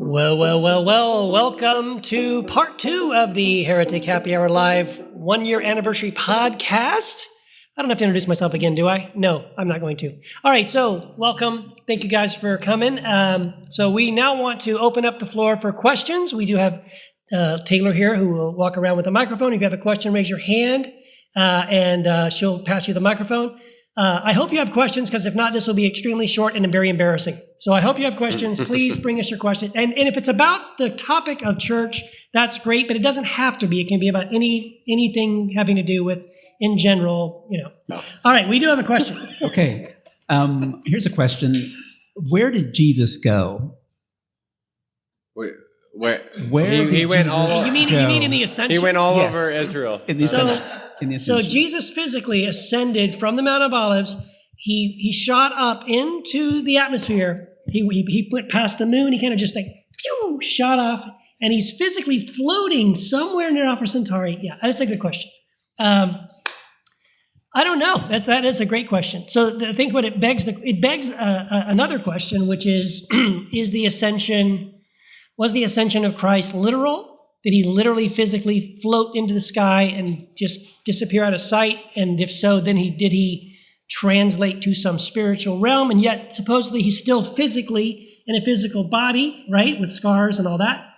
Well. Welcome to part 2 of the Heretic Happy Hour Live 1-year anniversary podcast. I don't have to introduce myself again, do I? No, I'm not going to. All right, so welcome. Thank you guys for coming. So we now want to open up the floor for questions. We do have Taylor here who will walk around with a microphone. If you have a question, raise your hand, and she'll pass you the microphone. I hope you have questions, because if not, this will be extremely short and very embarrassing. So I hope you have questions. Please bring us your question. And if it's about the topic of church, that's great, but it doesn't have to be. It can be about anything having to do with, in general, No. All right, we do have a question. Okay. Here's a question. Where did Jesus go? Where he went all over. You mean in the ascension? He went all over Israel. So Jesus physically ascended from the Mount of Olives. He shot up into the atmosphere. He went past the moon. He kind of just shot off, and he's physically floating somewhere near Alpha Centauri. Yeah, that's a good question. I don't know. That is a great question. So I think what it begs another question, which is the ascension. Was the ascension of Christ literal? Did he literally physically float into the sky and just disappear out of sight? And if so, then did he translate to some spiritual realm? And yet supposedly he's still physically in a physical body, right? With scars and all that.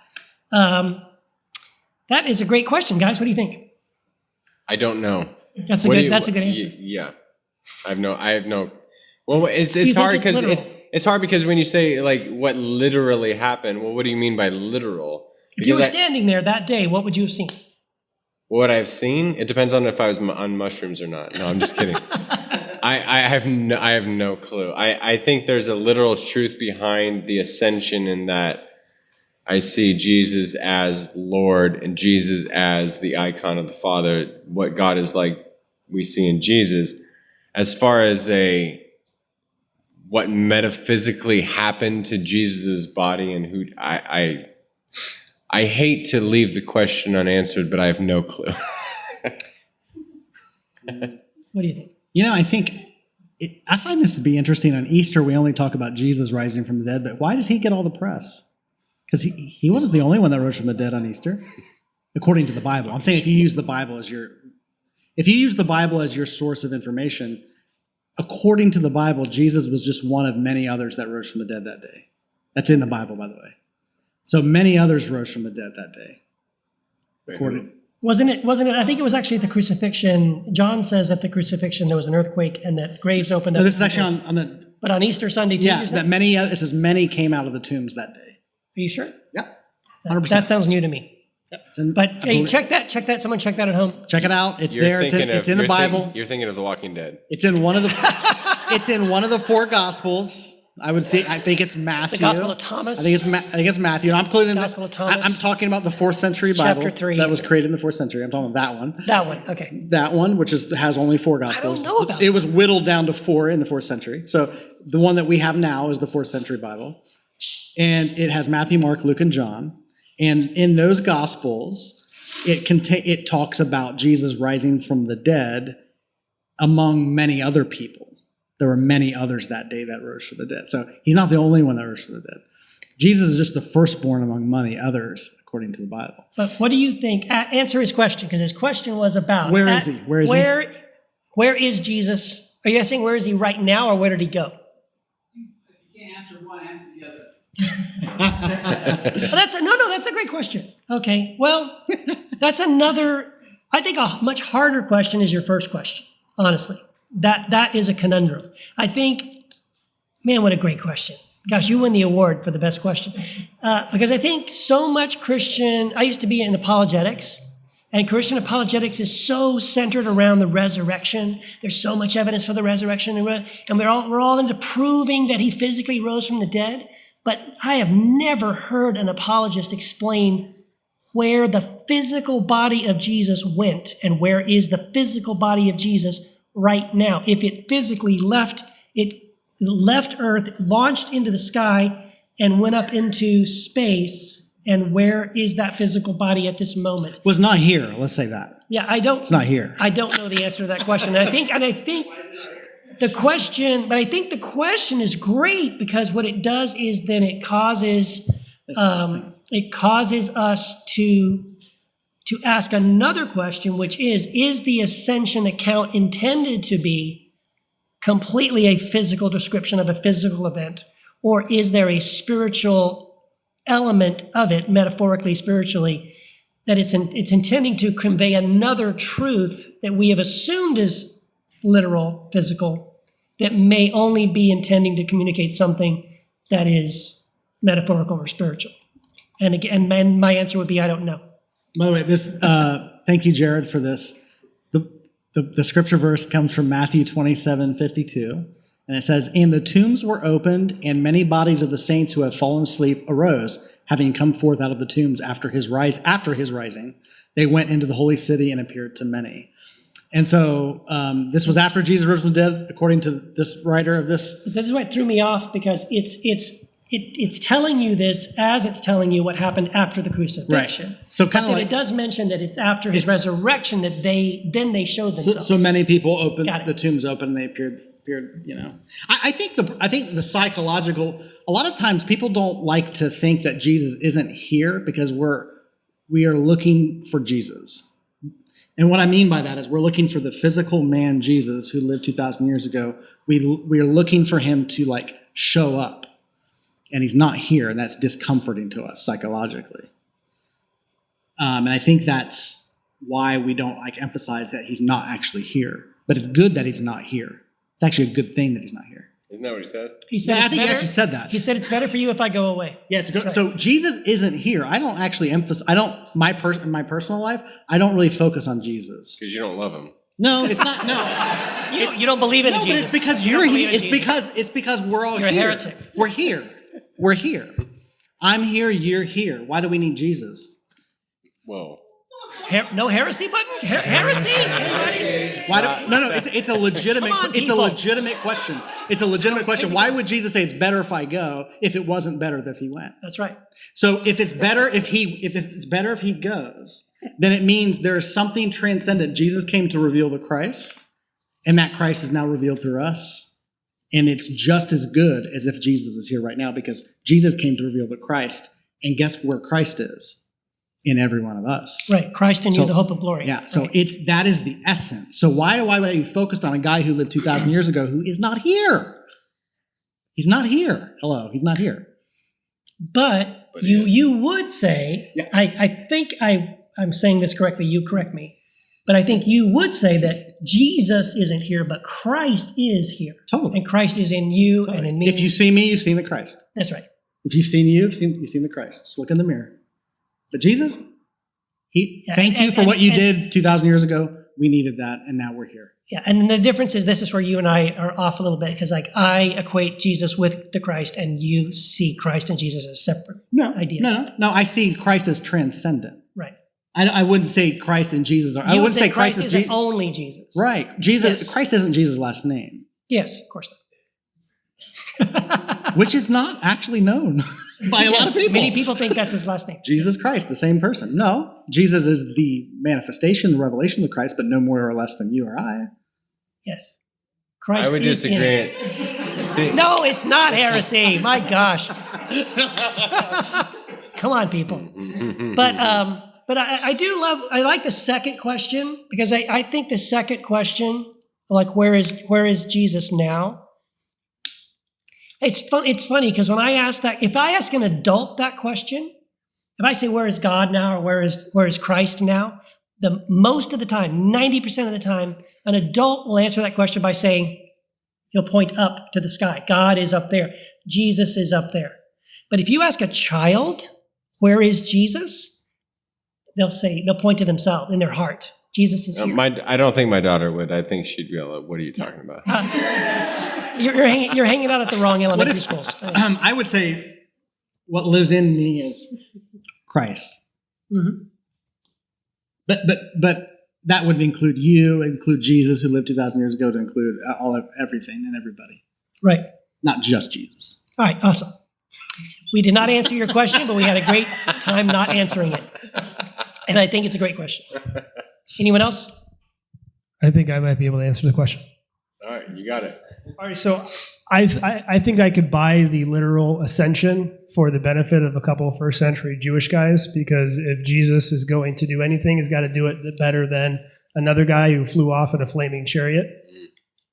That is a great question, guys. What do you think? I don't know. That's a good answer. Yeah. I have no. Well, it's hard because it's hard because when you say what literally happened, well, what do you mean by literal? If you were standing there that day, what would you have seen? What I've seen? It depends on if I was on mushrooms or not. No, I'm just kidding. I have no clue. I think there's a literal truth behind the ascension in that I see Jesus as Lord and Jesus as the icon of the Father. What God is like, we see in Jesus. As far as what metaphysically happened to Jesus' body and who I hate to leave the question unanswered, but I have no clue. What do you think? I think I find this to be interesting. On Easter, we only talk about Jesus rising from the dead, but why does he get all the press? Because he wasn't the only one that rose from the dead on Easter, according to the Bible. I'm saying if you use the Bible as your source of information, according to the Bible, Jesus was just one of many others that rose from the dead that day. That's in the Bible, by the way. So many others rose from the dead that day. Wasn't it? I think it was actually at the crucifixion. John says at the crucifixion there was an earthquake and that graves opened up. No, this is actually but on Easter Sunday too. Yeah, it says many came out of the tombs that day. Are you sure? Yeah, 100%. That sounds new to me. Yep, but hey, check that. Someone check that at home. Check it out. It's there. It's in the Bible. You're thinking of The Walking Dead. It's in one of the 4 Gospels. I think it's Matthew. The Gospel of Thomas. I think it's Matthew. And I'm including the Gospel of Thomas. I'm talking about the 4th century Bible. Chapter 3. That was created in the 4th century. I'm talking about that one. That one. Okay. That one, which has only 4 Gospels. I don't know about it. Was whittled down to 4 in the 4th century. So the one that we have now is the 4th century Bible, and it has Matthew, Mark, Luke, and John. And in those Gospels, it talks about Jesus rising from the dead among many other people. There were many others that day that rose from the dead. So he's not the only one that rose from the dead. Jesus is just the firstborn among many others, according to the Bible. But what do you think? Answer his question, because his question was about... Where is he? Where is Jesus? Are you asking where is he right now, or where did he go? You can't answer one, answer the other. That's a great question. Okay, well, that's another... I think a much harder question is your first question, honestly. That is a conundrum. I think, man, what a great question. Gosh, you win the award for the best question. Because I think so much I used to be in apologetics, and Christian apologetics is so centered around the resurrection. There's so much evidence for the resurrection, and we're all into proving that he physically rose from the dead. But I have never heard an apologist explain where the physical body of Jesus went and where is the physical body of Jesus right now. If it physically left Earth, launched into the sky, and went up into space, and where is that physical body at this moment? Was not here. Let's say that. Yeah, It's not here. I don't know the answer to that question. I think the question is great, because what it does is then it causes It causes us to ask another question, which is the ascension account intended to be completely a physical description of a physical event, or is there a spiritual element of it, metaphorically, spiritually, that it's intending to convey another truth that we have assumed is literal, physical, that may only be intending to communicate something that is metaphorical or spiritual? And again, my answer would be, I don't know. By the way, thank you, Jared, for this. The scripture verse comes from Matthew 27:52, and it says, "And the tombs were opened, and many bodies of the saints who had fallen asleep arose, having come forth out of the tombs after his rising. They went into the holy city and appeared to many." And so this was after Jesus rose from the dead, according to this writer of this. So this is what threw me off, because it's telling you this as it's telling you what happened after the crucifixion. Right. So kind of like it does mention that it's after his resurrection that they showed themselves. So many people opened Got it. the tombs open and they appeared. You know, I think the psychological. A lot of times people don't like to think that Jesus isn't here because we are looking for Jesus. And what I mean by that is we're looking for the physical man Jesus who lived 2,000 years ago. We are looking for him to like show up. And he's not here, and that's discomforting to us psychologically. And I think that's why we don't like emphasize that he's not actually here. But it's good that he's not here. It's actually a good thing that he's not here. Isn't that what he says? He said Yeah, I it's think he better- actually said that. He said it's better for you if I go away. Yeah, it's good. That's right. So Jesus isn't here. I don't actually emphasize. In my personal life, I don't really focus on Jesus. Because you don't love him. No, it's not. No, You don't believe in no, Jesus. but it's because You you're don't here. believe in Jesus. It's because we're all You're a here. heretic. We're here. We're here. I'm here. You're here. Why do we need Jesus? Whoa. No heresy button? Heresy? Anybody? Why do, no, it's a legitimate. Come on, It's a people. legitimate question. It's a legitimate question. Why would Jesus say it's better if I go if it wasn't better that he went? That's right. So if it's better if it's better if he goes, then it means there is something transcendent. Jesus came to reveal the Christ, and that Christ is now revealed through us. And it's just as good as if Jesus is here right now, because Jesus came to reveal the Christ, and guess where Christ is? In every one of us. Right. Christ in you, So- the hope of glory. Yeah, so Right. that is the essence. So why are you focused on a guy who lived 2,000 years ago who is not here? He's not here. Hello, he's not here. But you would say, Yeah. I think I'm saying this correctly, you correct me, but I think you would say that Jesus isn't here, but Christ is here. Totally. And Christ is in you and in me. If you see me, you've seen the Christ. That's right. If you've seen you, you've seen the Christ. Just look in the mirror. But Jesus, thank you for what you did 2,000 years ago. We needed that, and now we're here. Yeah, and the difference is this is where you and I are off a little bit, because like I equate Jesus with the Christ, and you see Christ and Jesus as separate ideas. No. I see Christ as transcendent. Right. I wouldn't say Christ and Jesus are. I You would wouldn't say Christ is isn't Jesus. only Jesus. Right. Jesus. Yes. Christ isn't Jesus' last name, Yes, of course not. which is not actually known by a lot of people. Many people think that's his last name. Jesus Christ, the same person. No, Jesus is the manifestation, the revelation of Christ, but no more or less than you or I. Yes. Christ I would is in disagree. it. See, No, it's not heresy. My gosh. Come on, people. But I like the second question, because I think the second question, like where is Jesus now? It's funny because when I ask that, if I ask an adult that question, if I say where is God now or where is Christ now, the most of the time, 90% of the time, an adult will answer that question by saying, he'll point up to the sky. God is up there. Jesus is up there. But if you ask a child, where is Jesus? They'll point to themselves in their heart. Jesus is here. I don't think my daughter would. I think she'd be like, what are you talking about? You're hanging out at the wrong elementary schools. I would say what lives in me is Christ. Mm-hmm. But that would include you, include Jesus, who lived 2,000 years ago, to include everything and everybody, Right. not just Jesus. All right. Awesome. We did not answer your question, but we had a great time not answering it. And I think it's a great question. Anyone else? I think I might be able to answer the question. All right, you got it. All right, so I think I could buy the literal ascension for the benefit of a couple of first century Jewish guys, because if Jesus is going to do anything, he's got to do it better than another guy who flew off in a flaming chariot.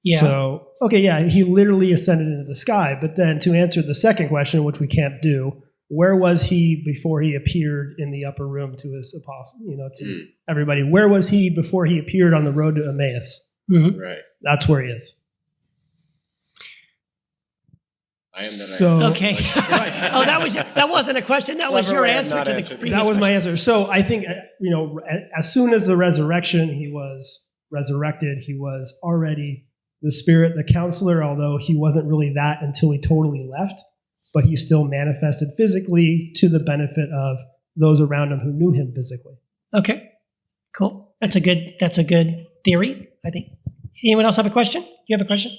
Yeah. So, okay, yeah, he literally ascended into the sky. But then to answer the second question, which we can't do, where was he before he appeared in the upper room to his apostles, to everybody? Where was he before he appeared on the road to Emmaus? Mhm. Right. That's where he is. I am that I So, am. Okay. Oh, that wasn't a question. That was Clever your way of answer not to the answering. previous that was my question. answer. So I think, as soon as the resurrection, he was resurrected. He was already the Spirit, the counselor, although he wasn't really that until he totally left. But he still manifested physically to the benefit of those around him who knew him physically. Okay. Cool. That's a good theory, I think. Anyone else have a question? You have a question?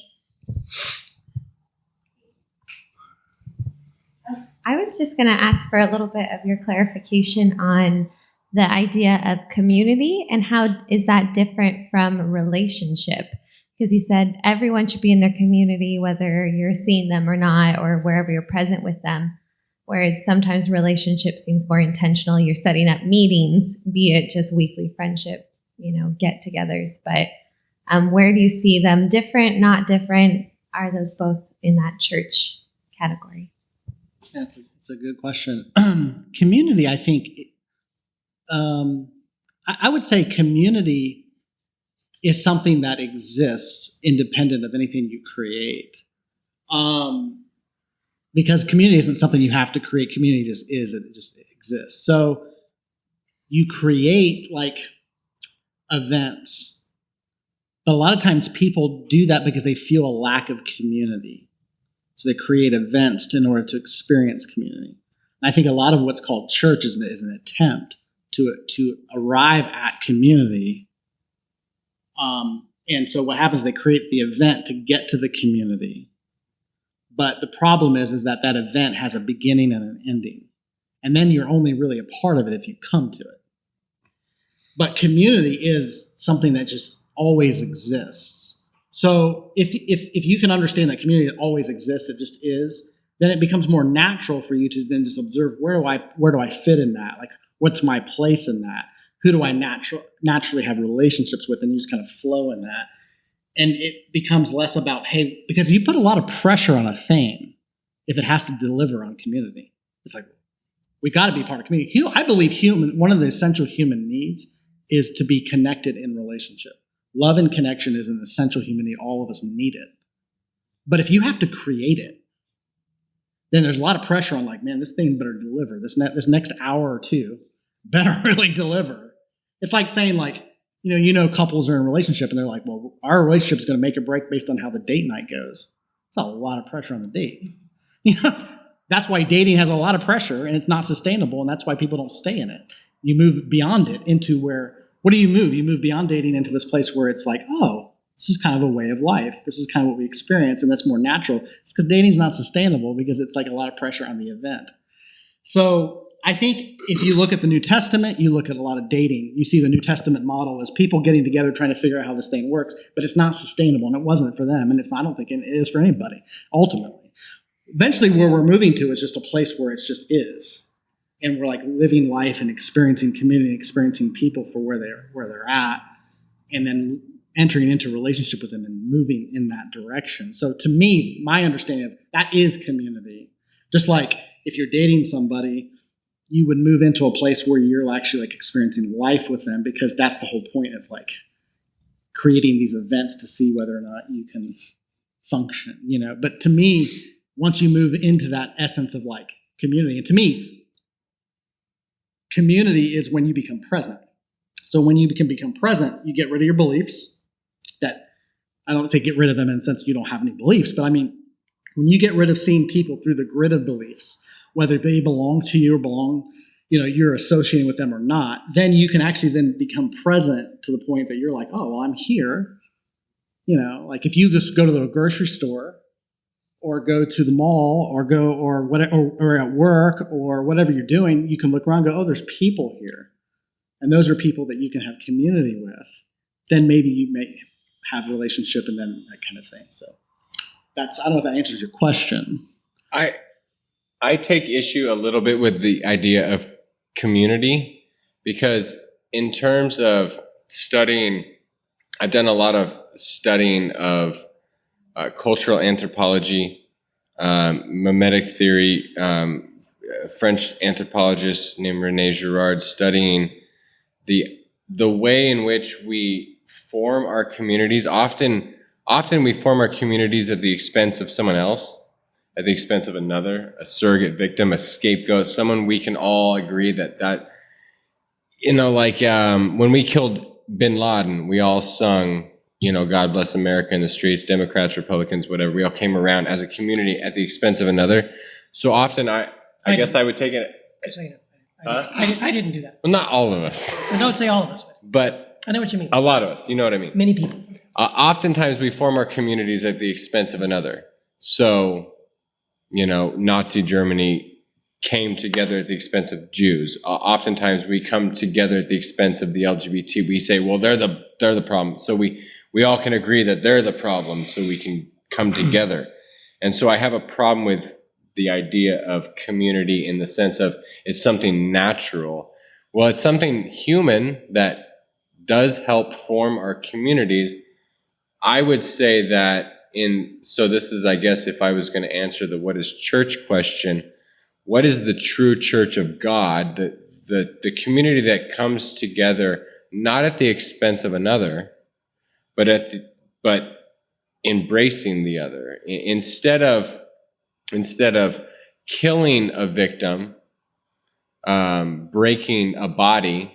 I was just going to ask for a little bit of your clarification on the idea of community and how is that different from relationship? Because you said everyone should be in their community, whether you're seeing them or not, or wherever you're present with them. Whereas sometimes relationship seems more intentional. You're setting up meetings, be it just weekly friendship, get-togethers. But where do you see them different, not different? Are those both in that church category? That's a good question. Community, I think, I would say community is something that exists independent of anything you create. Because community isn't something you have to create. Community just is, and it just exists. So you create like events, but a lot of times people do that because they feel a lack of community. So they create events in order to experience community. And I think a lot of what's called church is an attempt to arrive at community. And so what happens, they create the event to get to the community. But the problem is that event has a beginning and an ending. And then you're only really a part of it if you come to it. But community is something that just always exists. So if you can understand that community always exists, it just is, then it becomes more natural for you to then just observe where do I fit in that? Like, what's my place in that? Who do I naturally have relationships with? And you just kind of flow in that. And it becomes less about, hey, because you put a lot of pressure on a thing if it has to deliver on community. It's like, we got to be part of community. I believe one of the essential human needs is to be connected in relationship. Love and connection is an essential human need. All of us need it. But if you have to create it, then there's a lot of pressure on like, man, this thing better deliver. This next hour or two better really deliver. It's like saying like, couples are in a relationship and they're like, well, our relationship is going to make or break based on how the date night goes. It's a lot of pressure on the date. That's why dating has a lot of pressure and it's not sustainable. And that's why people don't stay in it. You move beyond it into what do you move? You move beyond dating into this place where it's like, oh, this is kind of a way of life. This is kind of what we experience, and that's more natural. It's because dating's not sustainable because it's like a lot of pressure on the event. So I think if you look at the New Testament, you look at a lot of dating, you see the New Testament model as people getting together trying to figure out how this thing works, but it's not sustainable, and it wasn't for them, and I don't think it is for anybody, ultimately. Eventually, where we're moving to is just a place where it just is. And we're like living life and experiencing community, experiencing people for where they're at, and then entering into relationship with them and moving in that direction. So to me, my understanding of that is community. Just like if you're dating somebody, you would move into a place where you're actually like experiencing life with them, because that's the whole point of like creating these events to see whether or not you can function, But to me, once you move into that essence of like community, and to me, community is when you become present. So when you can become present, you get rid of your beliefs. That I don't say get rid of them in the sense you don't have any beliefs, but I mean, when you get rid of seeing people through the grid of beliefs, whether they belong to you or you're associating with them or not, then you can actually then become present to the point that you're like, oh, well, I'm here. Like if you just go to the grocery store or go to the mall or go or whatever, or at work or whatever you're doing, you can look around and go, oh, there's people here. And those are people that you can have community with. Then maybe you may have a relationship and then that kind of thing. So I don't know if that answers your question. I take issue a little bit with the idea of community, because in terms of studying, I've done a lot of studying of cultural anthropology, mimetic theory, French anthropologist named René Girard studying the way in which we form our communities. Often we form our communities at the expense of someone else, at the expense of another, a surrogate victim, a scapegoat, someone we can all agree that like when we killed bin Laden, we all sung, God bless America in the streets, Democrats, Republicans, whatever. We all came around as a community at the expense of another. So often I guess I would take it. I didn't do that. Well, not all of us. I don't say all of us, but I know what you mean. A lot of us. You know what I mean? Many people. Oftentimes we form our communities at the expense of another. So, Nazi Germany came together at the expense of Jews. Oftentimes we come together at the expense of the LGBT. We say, well, they're the problem. So we all can agree that they're the problem, so we can come together. And so I have a problem with the idea of community in the sense of it's something natural. Well, it's something human that does help form our communities. I would say that so this is, I guess, if I was going to answer the what is church question, what is the true church of God? The community that comes together not at the expense of another, but embracing the other. Instead of killing a victim, breaking a body,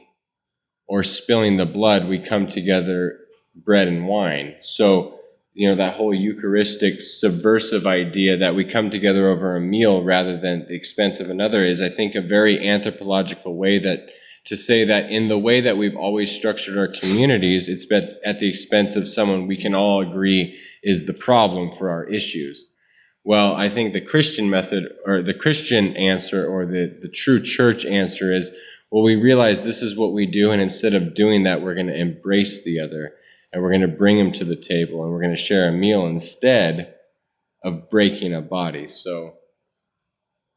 or spilling the blood, we come together bread and wine. So, that whole Eucharistic subversive idea that we come together over a meal rather than the expense of another is, I think, a very anthropological way to say that in the way that we've always structured our communities, it's been at the expense of someone we can all agree is the problem for our issues. Well, I think the Christian method, or the Christian answer, or the true church answer is, well, we realize this is what we do, and instead of doing that, we're going to embrace the other, and we're going to bring them to the table, and we're going to share a meal instead of breaking a body. So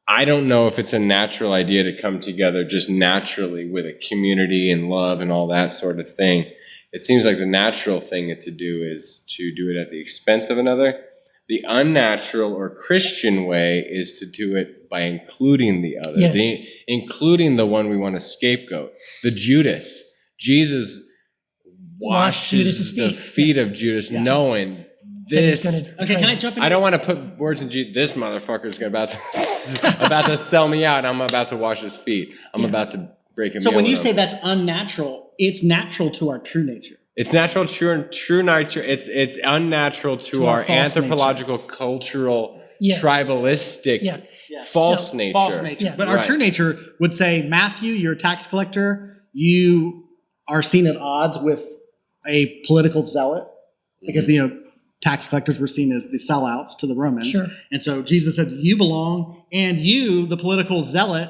I don't know if it's a natural idea to come together just naturally with a community and love and all that sort of thing. It seems like the natural thing to do is to do it at the expense of another. The unnatural or Christian way is to do it by including the other, Yes. Including the one we want to scapegoat. The Judas. Jesus washes the feet of Judas, knowing this. Okay, can I jump in? I don't want to put words in this motherfucker is about to sell me out. I'm about to wash his feet. I'm about to break him. So when you say that's unnatural, it's natural to our true nature. It's natural to true nature. It's unnatural to our anthropological, cultural, tribalistic, false nature. False nature. Yeah. But our true nature would say, Matthew, you're a tax collector. You are seen at odds with a political zealot because, tax collectors were seen as the sellouts to the Romans. Sure. And so Jesus said, you belong, and you, the political zealot,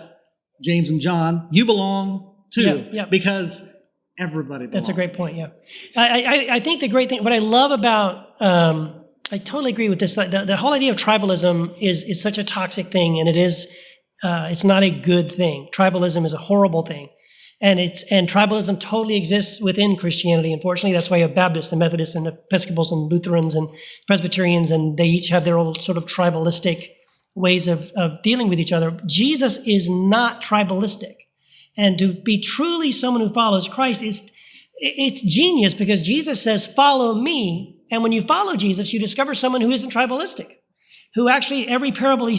James and John, you belong too. Yeah. Because everybody belongs. That's a great point, yeah. I think the great thing, what I love about, I totally agree with this, the whole idea of tribalism is such a toxic thing, and it's not a good thing. Tribalism is a horrible thing. And tribalism totally exists within Christianity. Unfortunately, that's why you have Baptists and Methodists and Episcopals and Lutherans and Presbyterians, and they each have their own sort of tribalistic ways of dealing with each other. Jesus is not tribalistic. And to be truly someone who follows Christ it's genius, because Jesus says, follow me. And when you follow Jesus, you discover someone who isn't tribalistic, who actually every parable he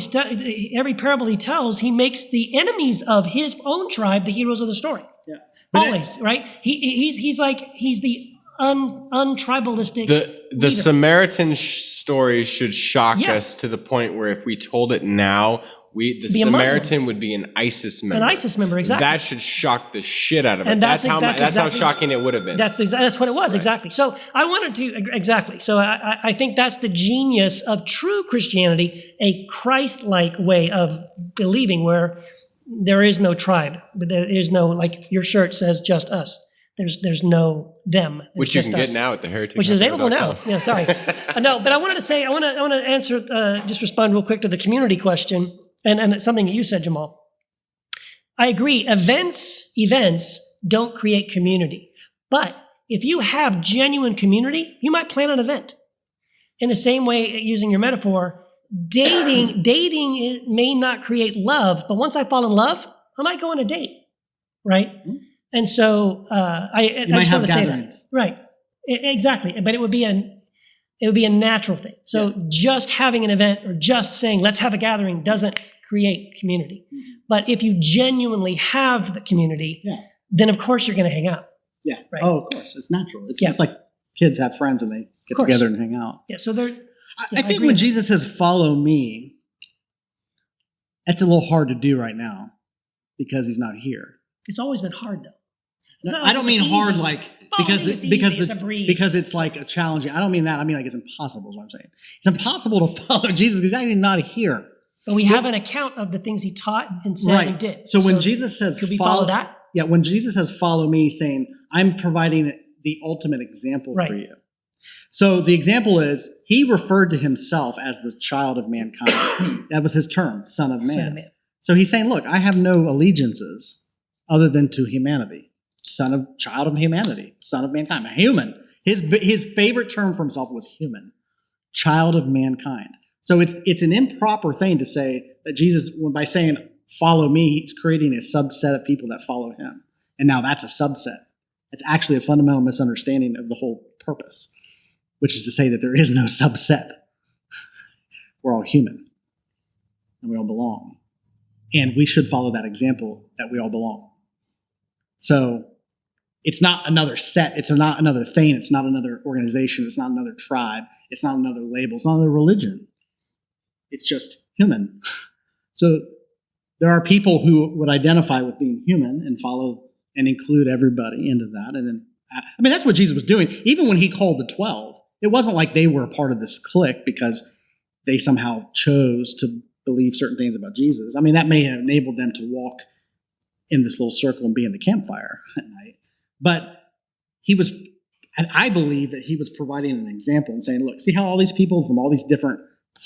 tells, he makes the enemies of his own tribe the heroes of the story. Yeah. Always, right? He's the untribalistic. The Samaritan story should shock us to the point where if we told it now, the Samaritan would be an ISIS member. An ISIS member, exactly. That should shock the shit out of it. And that's how shocking it would have been. That's what it was, right. Exactly. So I wanted to, exactly. So I think that's the genius of true Christianity, a Christ-like way of believing where there is no tribe. There is no, like your shirt says, just us. There's no them. It's Which you just can us. get now at the Heretic Which is Happy available Hour.com. now. Yeah, sorry. No, but I wanted to say, I want to answer, just respond real quick to the community question and something that you said, Jamal. I agree. Events don't create community. But if you have genuine community, you might plan an event. In the same way, using your metaphor, dating may not create love, but once I fall in love, I might go on a date, right? And so I might just have want to say that, gatherings. right? Exactly, but it would be a natural thing. So just having an event or just saying let's have a gathering doesn't create community. But if you genuinely have the community, then of course you're going to hang out. Yeah. Right. Oh, of course. It's natural. It's Yeah. just like kids have friends and they get course. together and hang out. Yeah. So there. I think when Jesus says, follow me, that's a little hard to do right now because he's not here. It's always been hard though. It's not I don't mean it's hard easy. like Following is easy, it's a breeze. because it's like a challenging. I don't mean that. I mean like it's impossible is what I'm saying. It's impossible to follow Jesus because he's actually not here. But we have an account of the things he taught and said and did. So when Jesus says could we follow that? Yeah, when Jesus says follow me, he's saying I'm providing the ultimate example for you. So the example is he referred to himself as the child of mankind. That was his term, son of man. Son of man. So he's saying, look, I have no allegiances other than to humanity. Child of humanity, son of mankind, a human. His favorite term for himself was human, child of mankind. So it's an improper thing to say that Jesus, by saying follow me, he's creating a subset of people that follow him. And now that's a subset. It's actually a fundamental misunderstanding of the whole purpose, which is to say that there is no subset. We're all human and we all belong. And we should follow that example that we all belong. So it's not another set. It's not another thing. It's not another organization. It's not another tribe. It's not another label. It's not another religion. It's just human. So there are people who would identify with being human and follow and include everybody into that. And then, I mean, that's what Jesus was doing. Even when he called the 12, it wasn't like they were a part of this clique because they somehow chose to believe certain things about Jesus. I mean, that may have enabled them to walk in this little circle and be in the campfire at night. But I believe that he was providing an example and saying, look, see how all these people from all these different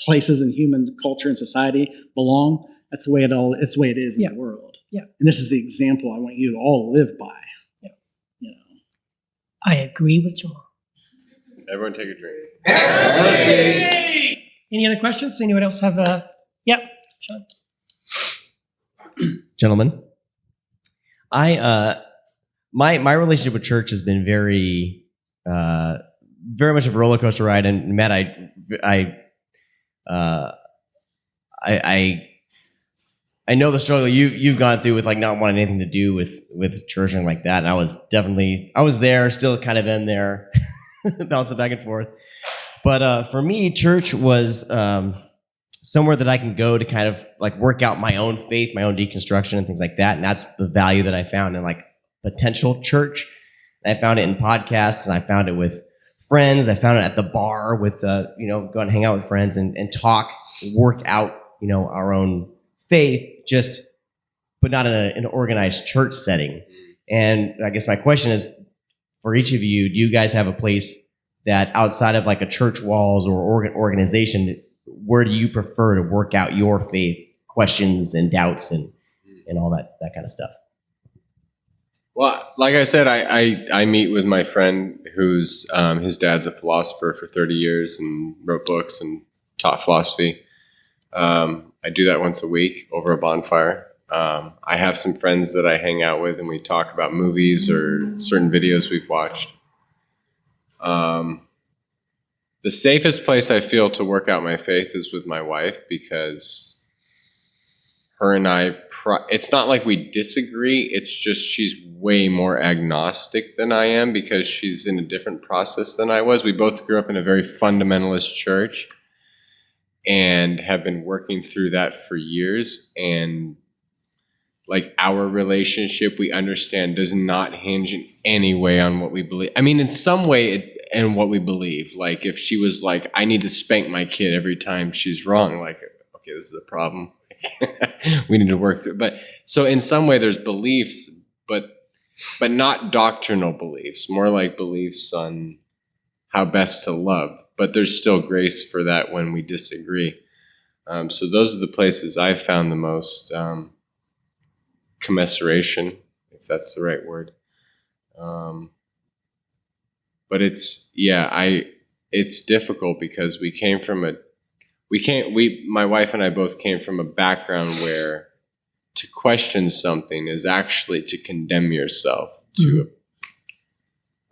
places in human culture and society belong? That's the way it is in the world. Yeah. And this is the example I want you to all live by. Yeah. You know. I agree with Jamal. Everyone take a drink. Any other questions? Anyone else have Sean? Gentlemen, my relationship with church has been very much of a roller coaster ride. And Matt, I know the struggle you've gone through with like not wanting anything to do with church and like that. And I was there, still kind of in there, bouncing back and forth. But for me, church was somewhere that I can go to kind of like work out my own faith, my own deconstruction and things like that. And that's the value that I found in like potential church. And I found it in podcasts and I found it with friends. I found it at the bar with, go and hang out with friends and talk, work out, our own faith, but not in an organized church setting. And I guess my question is for each of you, do you guys have a place that outside of like a church walls or organization, where do you prefer to work out your faith questions and doubts and all that kind of stuff? Well, like I said, I meet with my friend who's his dad's a philosopher for 30 years and wrote books and taught philosophy. I do that once a week over a bonfire. I have some friends that I hang out with and we talk about movies or certain videos we've watched. The safest place I feel to work out my faith is with my wife because her and I, it's not like we disagree. It's just she's way more agnostic than I am because she's in a different process than I was. We both grew up in a very fundamentalist church and have been working through that for years. And like our relationship, we understand, does not hinge in any way on what we believe. I mean, in some way, and what we believe. Like if she was like, I need to spank my kid every time she's wrong, like, okay, this is a problem. We need to work through it. But so in some way there's beliefs, but but not doctrinal beliefs, more like beliefs on how best to love. But there's still grace for that when we disagree. So those are the places I've found the most commiseration, if that's the right word. But it's difficult because my wife and I both came from a background where to question something is actually to condemn yourself to,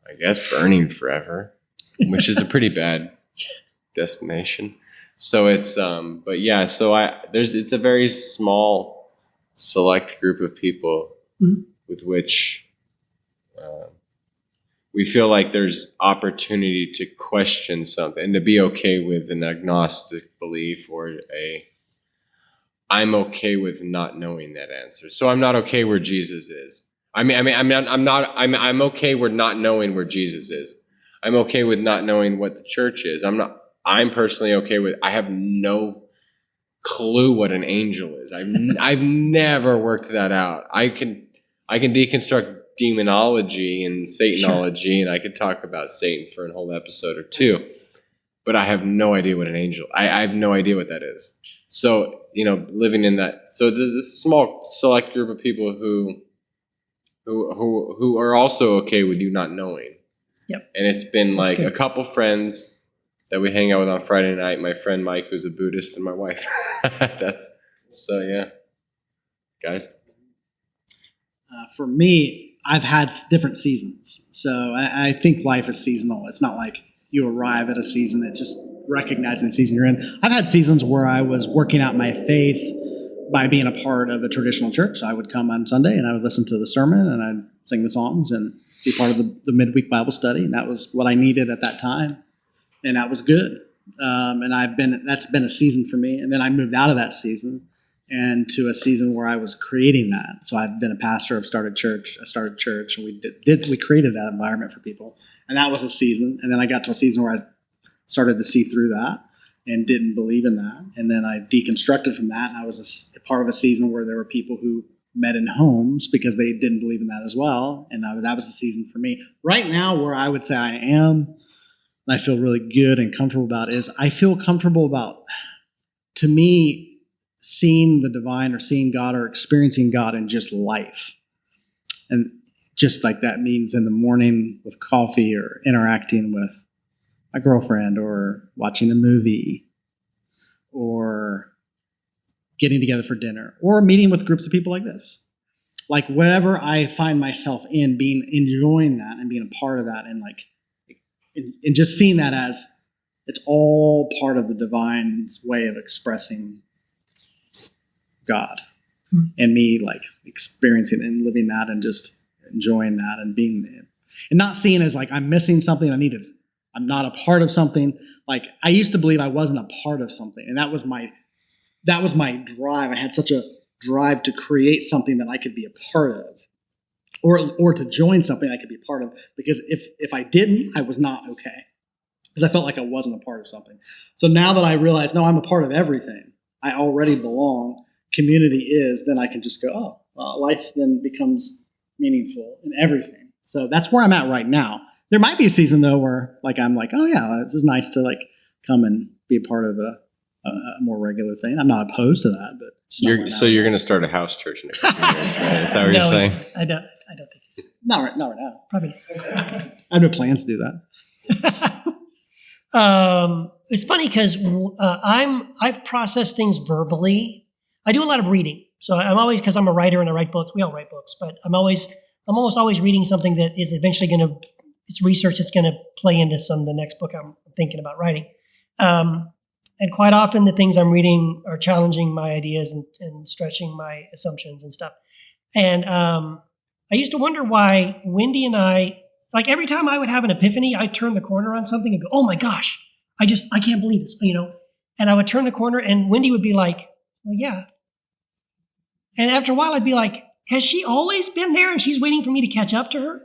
I guess, burning forever, which is a pretty bad destination. So it's, it's a very small, select group of people with which we feel like there's opportunity to question something and to be okay with an agnostic belief or I'm okay with not knowing that answer. So I'm not okay where Jesus is. I'm okay with not knowing where Jesus is. I'm okay with not knowing what the church is. I'm personally okay with, I have no clue what an angel is. I've never worked that out. I can deconstruct demonology and Satanology, and I could talk about Satan for a whole episode or two, but I have no idea what an angel, I have no idea what that is. So, living in that, so there's this small select group of people who are also okay with you not knowing. Yep. And it's been like a couple friends that we hang out with on Friday night, my friend Mike, who's a Buddhist, and my wife. Guys. For me, I've had different seasons. So I think life is seasonal. It's not like you arrive at a season. It's just recognizing the season you're in. I've had seasons where I was working out my faith by being a part of a traditional church. So I would come on Sunday and I would listen to the sermon and I'd sing the songs and be part of the midweek Bible study. And that was what I needed at that time. And that was good. And that's been a season for me. And then I moved out of that season and to a season where I was creating that. So I've been a pastor. I started church, and we created that environment for people. And that was a season. And then I got to a season where I started to see through that and didn't believe in that. And then I deconstructed from that. And I was a part of a season where there were people who met in homes because they didn't believe in that as well. And that was the season for me. Right now, where I would say I am, and I feel really good and comfortable about is I feel comfortable about, to me, seeing the divine or seeing God or experiencing God in just life. And just like that means in the morning with coffee or interacting with my girlfriend or watching a movie or getting together for dinner or meeting with groups of people like this. Like whatever I find myself in, enjoying that and being a part of that and and just seeing that as it's all part of the divine's way of expressing God and me experiencing and living that and just enjoying that and being there and not seeing as I'm missing something. I'm not a part of something. I used to believe I wasn't a part of something. And that was my drive. I had such a drive to create something that I could be a part of or to join something I could be a part of. Because if I didn't, I was not okay. Because I felt like I wasn't a part of something. So now that I realize, no, I'm a part of everything. I already belong. Community is, then I can just go, life then becomes meaningful in everything. So that's where I'm at right now. There might be a season though where I'm oh yeah, this is nice to come and be a part of a more regular thing. I'm not opposed to that, but you're going to start a house church in a couple of years, right? Is that what you're saying? I don't think it's not right now. Probably not. I have no plans to do that. It's funny because I've processed things verbally. I do a lot of reading. So I'm always, because I'm a writer and I write books, we all write books, but I'm almost always reading something that is eventually it's research that's going to play into the next book I'm thinking about writing. And quite often the things I'm reading are challenging my ideas and stretching my assumptions and stuff. And I used to wonder why Wendy and I, every time I would have an epiphany, I'd turn the corner on something and go, oh my gosh, I can't believe this, And I would turn the corner and Wendy would be like, well, yeah. And after a while, I'd be like, has she always been there and she's waiting for me to catch up to her?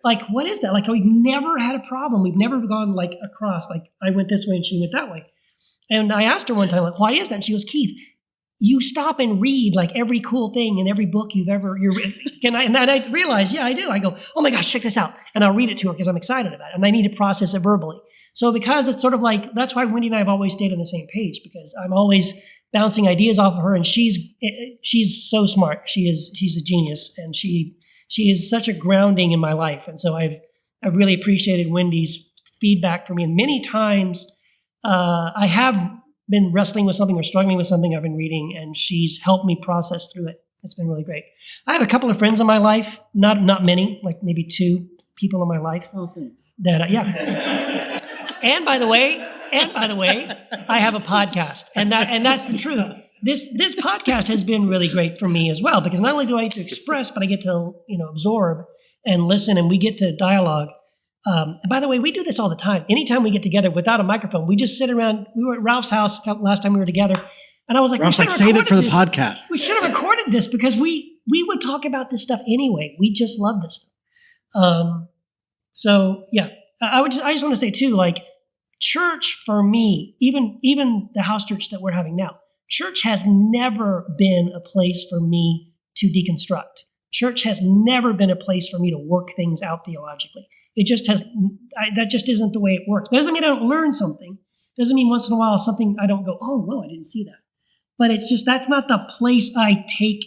What is that? We've never had a problem. We've never gone across, I went this way and she went that way. And I asked her one time, why is that? And she goes, Keith, you stop and read like every cool thing in every book you're and I realize, yeah, I do. I go, oh my gosh, check this out. And I'll read it to her because I'm excited about it. And I need to process it verbally. So because it's sort of like, that's why Wendy and I have always stayed on the same page, because I'm always bouncing ideas off of her, and she's so smart. She's a genius, and she is such a grounding in my life. And so I've really appreciated Wendy's feedback for me. And many times I have been wrestling with something or struggling with something I've been reading, and she's helped me process through it. It's been really great. I have a couple of friends in my life, not many, like maybe 2 people in my life. Oh, thanks. That yeah. And by the way, I have a podcast, and that's the truth. This podcast has been really great for me as well, because not only do I get to express, but I get to absorb and listen, and we get to dialogue. And by the way, we do this all the time. Anytime we get together without a microphone, we just sit around. We were at Ralph's house last time we were together, and I was like, Ralph's like, save it for the podcast. We should have recorded this, because we would talk about this stuff anyway. We just love this stuff. So yeah, I just want to say too, like, church for me, even the house church that we're having now, church has never been a place for me to deconstruct. Church has never been a place for me to work things out theologically. It just has, that just isn't the way it works. Doesn't mean I don't learn something. Doesn't mean once in a while something I don't go, oh, whoa, I didn't see that. But it's just, that's not the place I take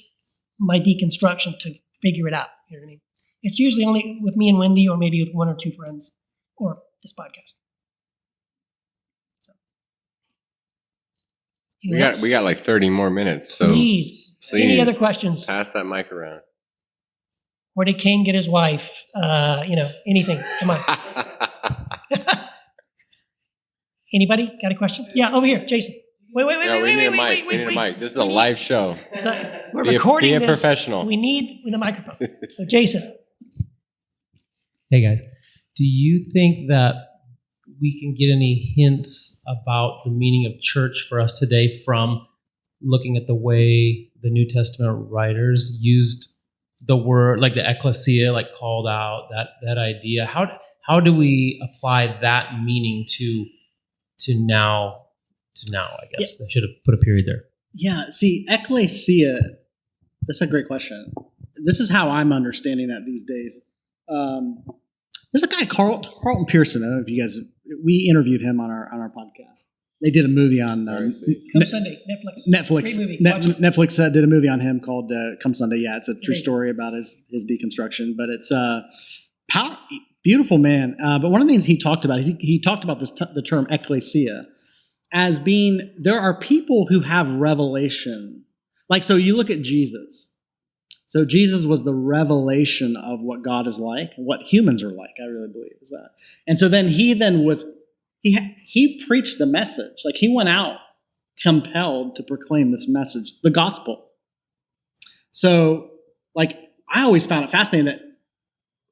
my deconstruction to figure it out. You know what I mean? It's usually only with me and Wendy, or maybe with 1 or 2 friends, or this podcast. So. We got like 30 more minutes. So Please. Any other questions? Pass that mic around. Where did Cain get his wife? Anything. Come on. Anybody got a question? Yeah, over here, Jason. Wait. We need a mic. This is a live show. We're recording this. Be a professional. We need with a microphone. So, Jason. Hey, guys. Do you think that we can get any hints about the meaning of church for us today from looking at the way the New Testament writers used the word, like the ecclesia, like called out that idea? How do we apply that meaning to now? I guess I should have put a period there. Yeah. See, ecclesia. That's a great question. This is how I'm understanding that these days. There's a guy, Carlton Pearson. I don't know if you guys. We interviewed him on our podcast. They did a movie on Come Sunday, Netflix. Great movie. Netflix did a movie on him called Come Sunday. Yeah, it's a true story about his deconstruction, but it's beautiful man. But one of the things he talked about, he talked about the term ecclesia as being, there are people who have revelation. Like, so you look at Jesus. So Jesus was the revelation of what God is like, and what humans are like, I really believe is that. And so then he preached the message. Like, he went out compelled to proclaim this message, the gospel. So, like, I always found it fascinating that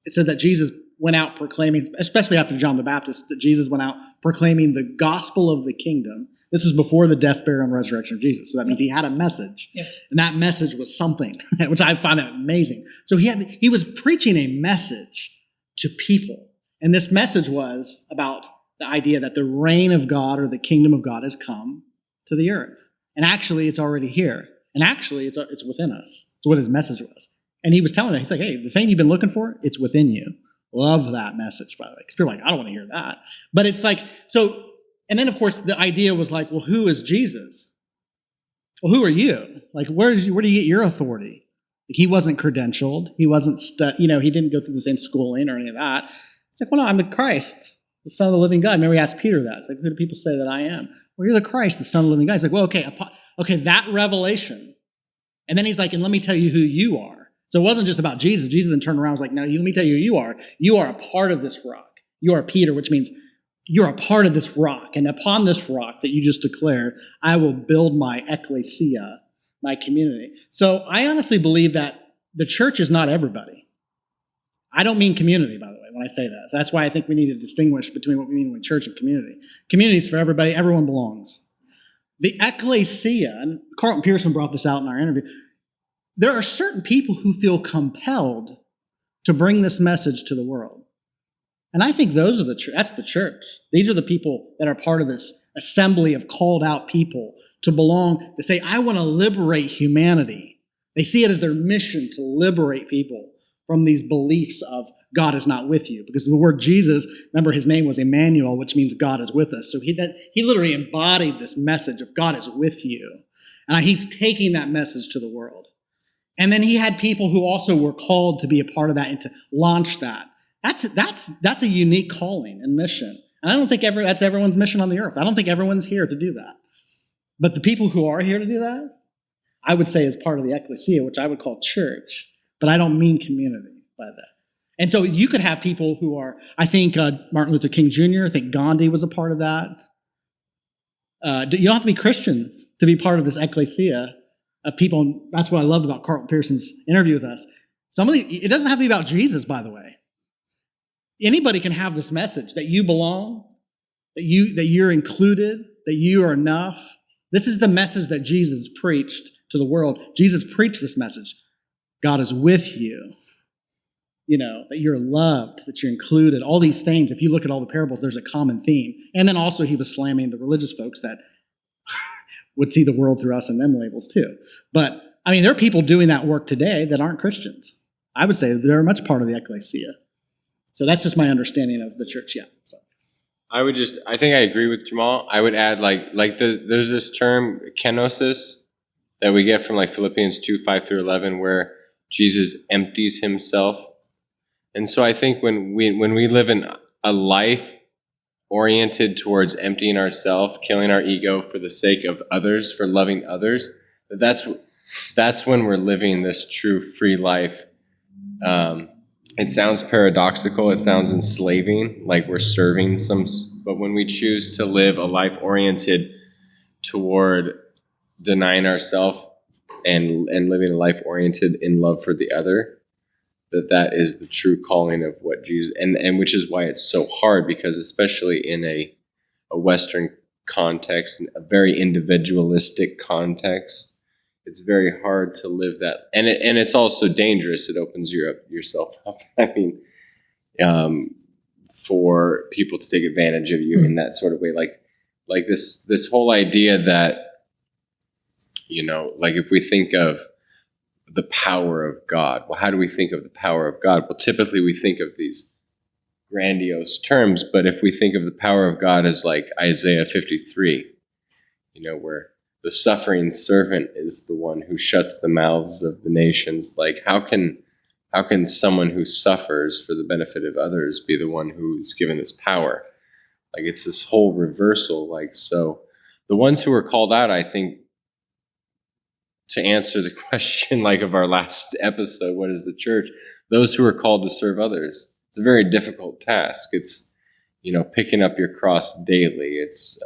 it said that Jesus went out proclaiming, especially after John the Baptist, that Jesus went out proclaiming the gospel of the kingdom. This was before the death, burial, and resurrection of Jesus. So that means he had a message. Yes. And that message was something, which I find amazing. So he was preaching a message to people. And this message was about the idea that the reign of God, or the kingdom of God, has come to the earth. And actually, it's already here. And actually, it's within us. It's what his message was. And he was telling them, he's like, hey, the thing you've been looking for, it's within you. Love that message, by the way. Because people are like, I don't want to hear that. But it's like, so, and then of course the idea was like, well, who is Jesus? Well, who are you? Like, where do you get your authority? Like, he wasn't credentialed. He wasn't, he didn't go through the same schooling or any of that. It's like, well, no, I'm the Christ, the Son of the living God. Remember, we asked Peter that. It's like, who do people say that I am? Well, you're the Christ, the Son of the living God. He's like, well, okay, that revelation. And then he's like, and let me tell you who you are. So it wasn't just about Jesus. Jesus then turned around and was like, now let me tell you who you are. You are a part of this rock. You are Peter, which means you're a part of this rock. And upon this rock that you just declared, I will build my ecclesia, my community. So I honestly believe that the church is not everybody. I don't mean community, by the way, when I say that. So that's why I think we need to distinguish between what we mean with church and community. Community is for everybody. Everyone belongs. The ecclesia, and Carlton Pearson brought this out in our interview, there are certain people who feel compelled to bring this message to the world. And I think that's the church. These are the people that are part of this assembly of called out people to belong, to say, I want to liberate humanity. They see it as their mission to liberate people from these beliefs of God is not with you. Because the word Jesus, remember his name was Emmanuel, which means God is with us. So he literally embodied this message of God is with you. And he's taking that message to the world. And then he had people who also were called to be a part of that and to launch that. That's a unique calling and mission. And I don't think that's everyone's mission on the earth. I don't think everyone's here to do that. But the people who are here to do that, I would say is part of the ecclesia, which I would call church. But I don't mean community by that. And so you could have people who are, I think Martin Luther King Jr., I think Gandhi was a part of that. You don't have to be Christian to be part of this ecclesia of people. That's what I loved about Carlton Pearson's interview with us. It doesn't have to be about Jesus, by the way. Anybody can have this message that you belong, that you're included, that you are enough. This is the message that Jesus preached to the world. Jesus preached this message. God is with you. That you're loved, that you're included, all these things. If you look at all the parables, there's a common theme. And then also he was slamming the religious folks that would see the world through us and them labels too. But, there are people doing that work today that aren't Christians. I would say they're much part of the ecclesia. So that's just my understanding of the church, yeah. So. I think I agree with Jamal. I would add there's this term, kenosis, that we get from Philippians 2:5-11, where Jesus empties himself. And so I think when we live in a life oriented towards emptying ourselves, killing our ego for the sake of others, for loving others, that's when we're living this true free life. It sounds paradoxical. It sounds enslaving, like we're serving but when we choose to live a life oriented toward denying ourselves and living a life oriented in love for the other, that is the true calling of what Jesus, and which is why it's so hard, because especially in a Western context, a very individualistic context, it's very hard to live that, and it's also dangerous. It opens yourself up. For people to take advantage of you in that sort of way, like this whole idea that if we think of the power of God. Well, how do we think of the power of God? Well, typically we think of these grandiose terms, but if we think of the power of God as like Isaiah 53, where the suffering servant is the one who shuts the mouths of the nations, how can someone who suffers for the benefit of others be the one who is given this power? It's this whole reversal. So the ones who are called out, I think, to answer the question of our last episode, what is the church? Those who are called to serve others. It's a very difficult task. It's, picking up your cross daily. It's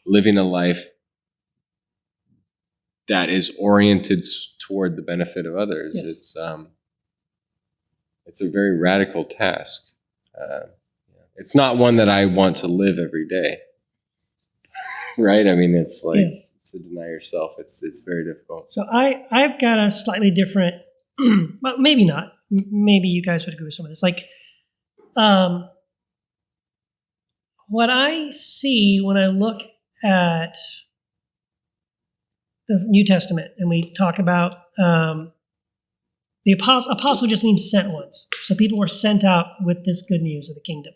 living a life that is oriented toward the benefit of others. Yes. It's a very radical task. It's not one that I want to live every day. Right? It's to deny yourself, it's very difficult. So I've got a slightly different, well, maybe not. Maybe you guys would agree with some of this. What I see when I look at the New Testament and we talk about the apostle just means sent ones. So people were sent out with this good news of the kingdom.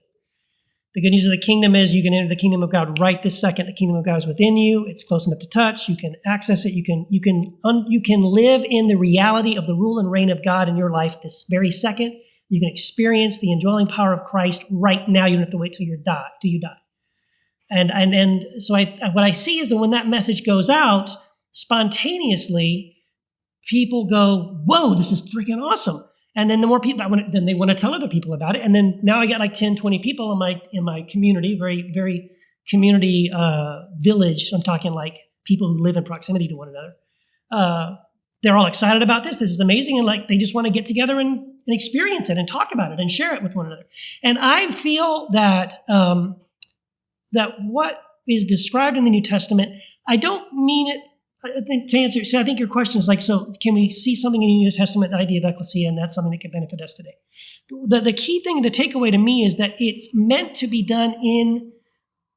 The good news of the kingdom is you can enter the kingdom of God right this second. The kingdom of God is within you. It's close enough to touch. You can access it. You can live in the reality of the rule and reign of God in your life this very second. You can experience the indwelling power of Christ right now. You don't have to wait till you die. And so what I see is that when that message goes out spontaneously, people go, "Whoa, this is freaking awesome!" And then the more people, then they want to tell other people about it. And then now I got 10, 20 people in my community, very, very community village. I'm talking people who live in proximity to one another. They're all excited about this. This is amazing. And they just want to get together and experience it and talk about it and share it with one another. And I feel that that what is described in the New Testament, I don't mean it. I think to answer, I think your question is so can we see something in the New Testament, the idea of ecclesia, and that's something that can benefit us today? The key thing, the takeaway to me is that it's meant to be done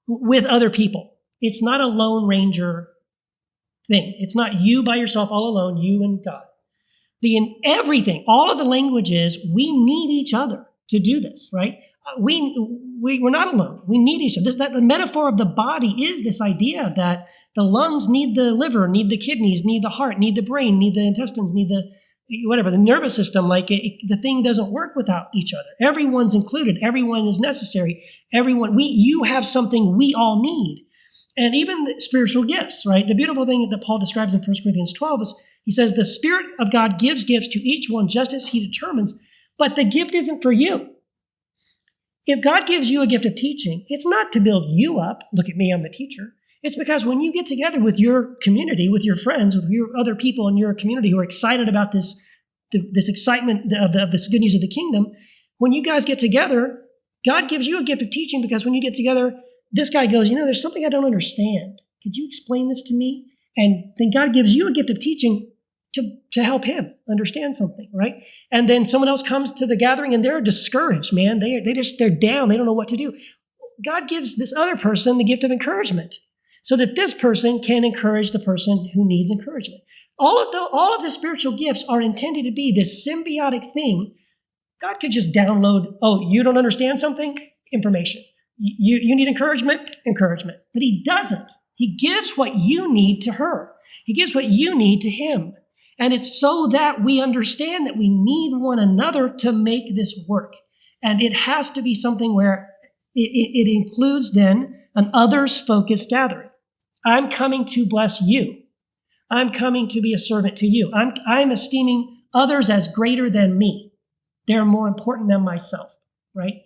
with other people. It's not a Lone Ranger thing. It's not you by yourself all alone, you and God. In everything, all of the language is we need each other to do this, right? We're not alone. We need each other. The metaphor of the body is this idea that the lungs need the liver, need the kidneys, need the heart, need the brain, need the intestines, need the nervous system. The thing doesn't work without each other. Everyone's included. Everyone is necessary. You have something we all need. And even the spiritual gifts, right? The beautiful thing that Paul describes in 1 Corinthians 12 is he says, the Spirit of God gives gifts to each one just as he determines, but the gift isn't for you. If God gives you a gift of teaching, it's not to build you up. Look at me, I'm the teacher. It's because when you get together with your community, with your friends, with your other people in your community who are excited about this excitement of this good news of the kingdom, when you guys get together, God gives you a gift of teaching because when you get together, this guy goes, there's something I don't understand. Could you explain this to me? And then God gives you a gift of teaching to help him understand something, right? And then someone else comes to the gathering and they're discouraged, man. They're down. They don't know what to do. God gives this other person the gift of encouragement so that this person can encourage the person who needs encouragement. All of the spiritual gifts are intended to be this symbiotic thing. God could just download, you don't understand something? Information. You need encouragement? Encouragement. But he doesn't. He gives what you need to her. He gives what you need to him. And it's so that we understand that we need one another to make this work. And it has to be something where it includes then an others-focused gathering. I'm coming to bless you. I'm coming to be a servant to you. I'm esteeming others as greater than me. They're more important than myself, right?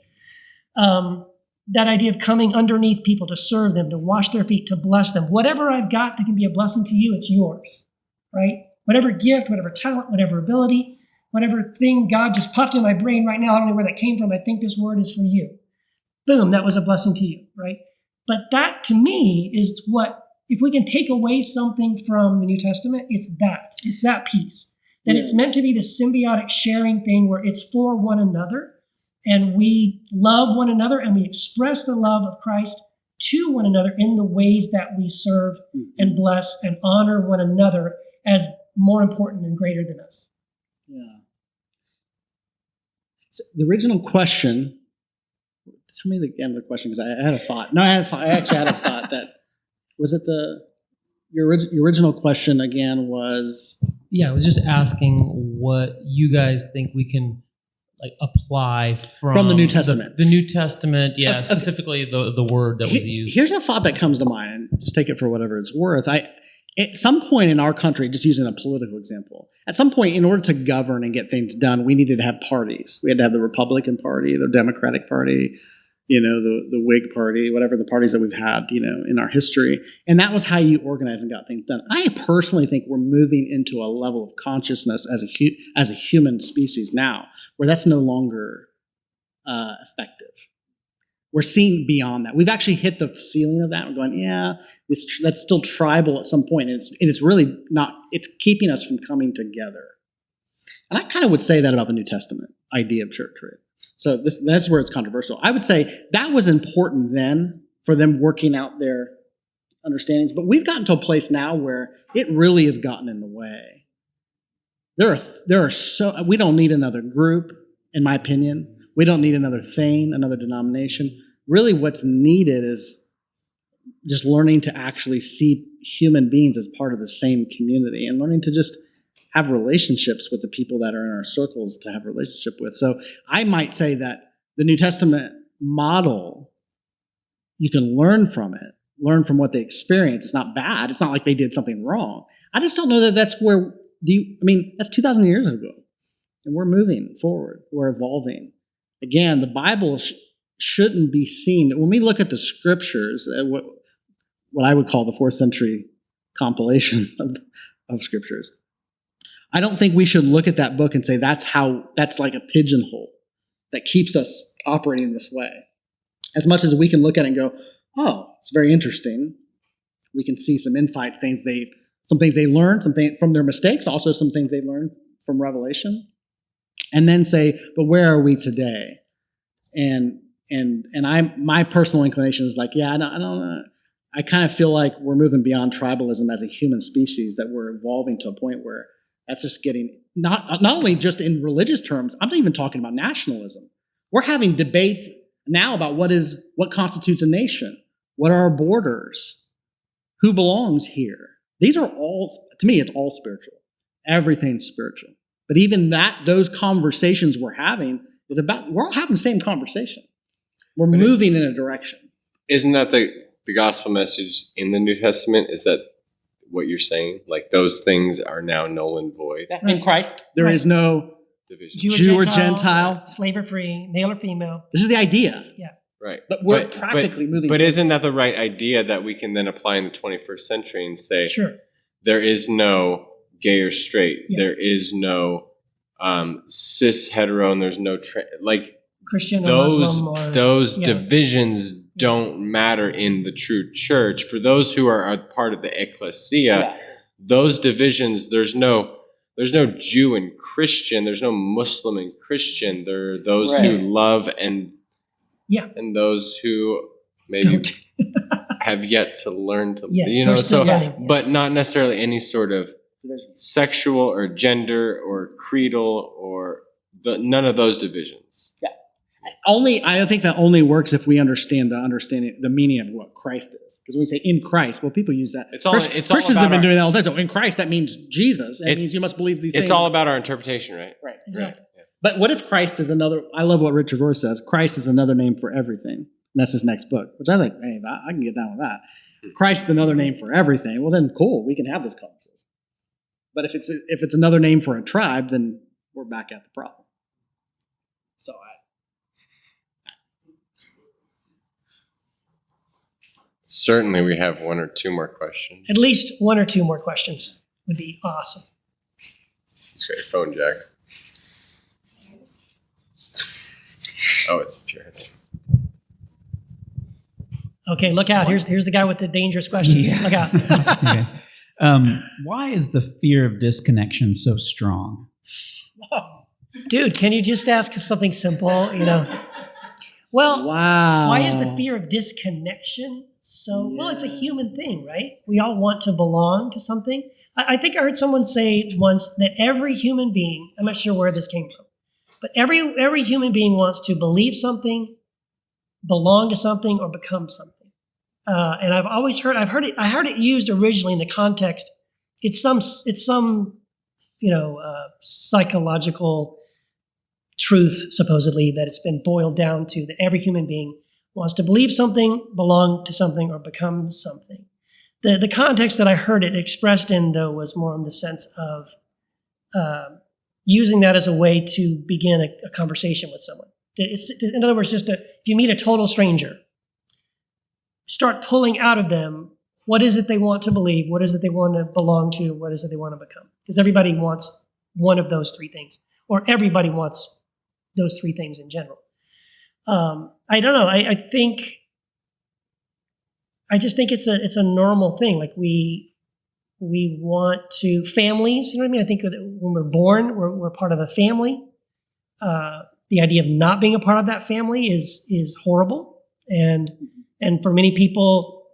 That idea of coming underneath people to serve them, to wash their feet, to bless them. Whatever I've got that can be a blessing to you, it's yours, right? Whatever gift, whatever talent, whatever ability, whatever thing God just popped in my brain right now, I don't know where that came from. I think this word is for you. Boom, that was a blessing to you, right? But that to me is what, if we can take away something from the New Testament, it's that piece. That it's meant to be the symbiotic sharing thing where it's for one another. And we love one another and we express the love of Christ to one another in the ways that we serve and bless and honor one another as more important and greater than us. Yeah. So the original question, tell me again the question because I had a thought. No, I actually had a thought that, was it your original question again was? Yeah, I was just asking what you guys think we can apply from the New Testament. The New Testament, yeah, specifically the word that was used. Here's a thought that comes to mind, and just take it for whatever it's worth. At some point in our country, just using a political example, at some point in order to govern and get things done, we needed to have parties. We had to have the Republican Party, the Democratic Party, the Whig Party, whatever the parties that we've had, in our history. And that was how you organized and got things done. I personally think we're moving into a level of consciousness as a human species now, where that's no longer effective. We're seeing beyond that. We've actually hit the ceiling of that. We're going, that's still tribal at some point. And it's really not, it's keeping us from coming together. And I kind of would say that about the New Testament idea of church, right? So that's where it's controversial. I would say that was important then for them working out their understandings, but we've gotten to a place now where it really has gotten in the way. We don't need another group, in my opinion. We don't need another thing, another denomination. Really what's needed is just learning to actually see human beings as part of the same community and learning to just have relationships with the people that are in our circles to have a relationship with. So I might say that the New Testament model, you can learn from it, learn from what they experience. It's not bad. It's not like they did something wrong. I just don't know that that's where, that's 2,000 years ago. And we're moving forward. We're evolving. Again, the Bible shouldn't be seen. When we look at the scriptures, what I would call the 4th century compilation of scriptures, I don't think we should look at that book and say that's like a pigeonhole that keeps us operating this way. As much as we can look at it and go, oh, it's very interesting. We can see some insights, some things they learned, from their mistakes, also some things they learned from Revelation. And then say, but where are we today? And my personal inclination is like, I don't know. I kind of feel like we're moving beyond tribalism as a human species, that we're evolving to a point where that's just getting, not only just in religious terms, I'm not even talking about nationalism. We're having debates now about what constitutes a nation, what are our borders, who belongs here. These are all, to me, it's all spiritual. Everything's spiritual. But even those conversations we're having is about, we're all having the same conversation. We're moving in a direction. Isn't that the gospel message in the New Testament? Is that what you're saying? Like those things are now null and void? In Christ, there is no Division. Jew or Gentile, slave or free, male or female. This is the idea. Yeah. Right. But we're practically moving. But isn't that the right idea that we can then apply in the 21st century and say, sure, there is no gay or straight, Yeah. there is no cis hetero, and there's no Christian or Muslim or those divisions don't matter in the true church. For those who are a part of the ecclesia, those divisions, there's no Jew and Christian, there's no Muslim and Christian. There are those who love and those who maybe have yet to learn to, but not necessarily any sort of sexual or gender or creedal or none of those divisions. Yeah. I think that only works if we understand the meaning of what Christ is. Because when we say in Christ, well, people use that. Christians have been doing that all the time. So in Christ, that means Jesus. It means you must believe these things. It's all about our interpretation, right? Right. Exactly. Right. Yeah. But what if Christ is another? I love what Richard Rohr says. Christ is another name for everything. And that's his next book, which I think, hey, I can get down with that. Christ is another name for everything. Well, then cool, we can have this conversation. But if it's another name for a tribe, then we're back at the problem. So certainly we have one or two more questions. At least one or two more questions would be awesome. Just got your phone, Jack. Oh, it's Jared's. Okay, look out. Here's the guy with the dangerous questions. Look out. Okay. Why is the fear of disconnection so strong? Dude, can you just ask something simple? Well, wow. Why is the fear of disconnection so? Well, it's a human thing, right? We all want to belong to something. I think I heard someone say once that every human being, I'm not sure where this came from, but every human being wants to believe something, belong to something, or become something. And I heard it used originally in the context. It's some psychological truth, supposedly, that it's been boiled down to, that every human being wants to believe something, belong to something, or become something. The context that I heard it expressed in, though, was more in the sense of using that as a way to begin a conversation with someone. In other words, if you meet a total stranger, start pulling out of them, what is it they want to believe? What is it they want to belong to? What is it they want to become? Because everybody wants one of those three things, or everybody wants those three things in general. I don't know. I just think it's a normal thing. Like we want to, families, you know what I mean? I think that when we're born, we're part of a family. The idea of not being a part of that family is horrible. And for many people,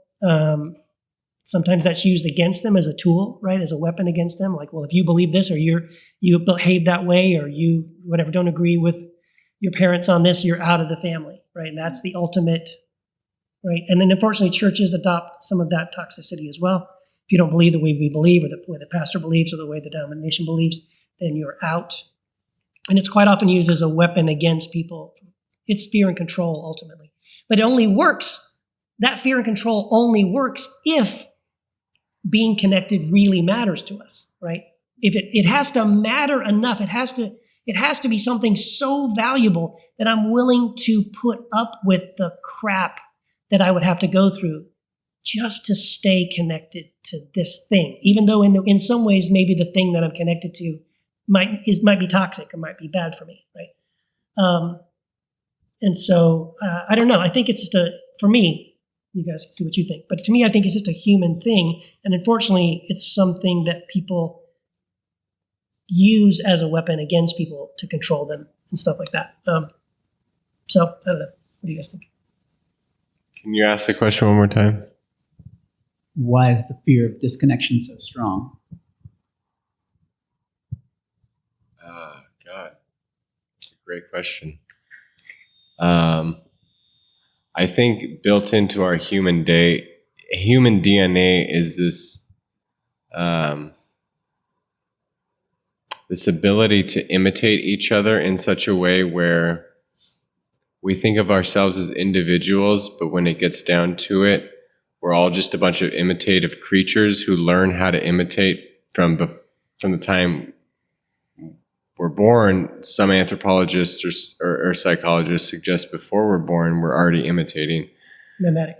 sometimes that's used against them as a tool, right? As a weapon against them. Like, well, if you believe this, or you behave that way, or you, whatever, don't agree with your parents on this, you're out of the family, right? And that's the ultimate, right? And then unfortunately, churches adopt some of that toxicity as well. If you don't believe the way we believe, or the way the pastor believes, or the way the denomination believes, then you're out. And it's quite often used as a weapon against people. It's fear and control, ultimately. But it only works, that fear and control only works if being connected really matters to us, right? If it has to matter enough, it has to be something so valuable that I'm willing to put up with the crap that I would have to go through just to stay connected to this thing, even though in some ways maybe the thing that I'm connected to might be toxic or might be bad for me, right? And so I don't know. I think it's just for me. You guys can see what you think, but to me, I think it's just a human thing, and unfortunately, it's something that people use as a weapon against people to control them and stuff like that. So I don't know. What do you guys think? Can you ask the question one more time? why is the fear of disconnection so strong? God, that's a great question. I think built into our human DNA is this this ability to imitate each other in such a way where we think of ourselves as individuals, but when it gets down to it, we're all just a bunch of imitative creatures who learn how to imitate from the time we're born. Some anthropologists or psychologists suggest before we're born, we're already imitating. Mimetic.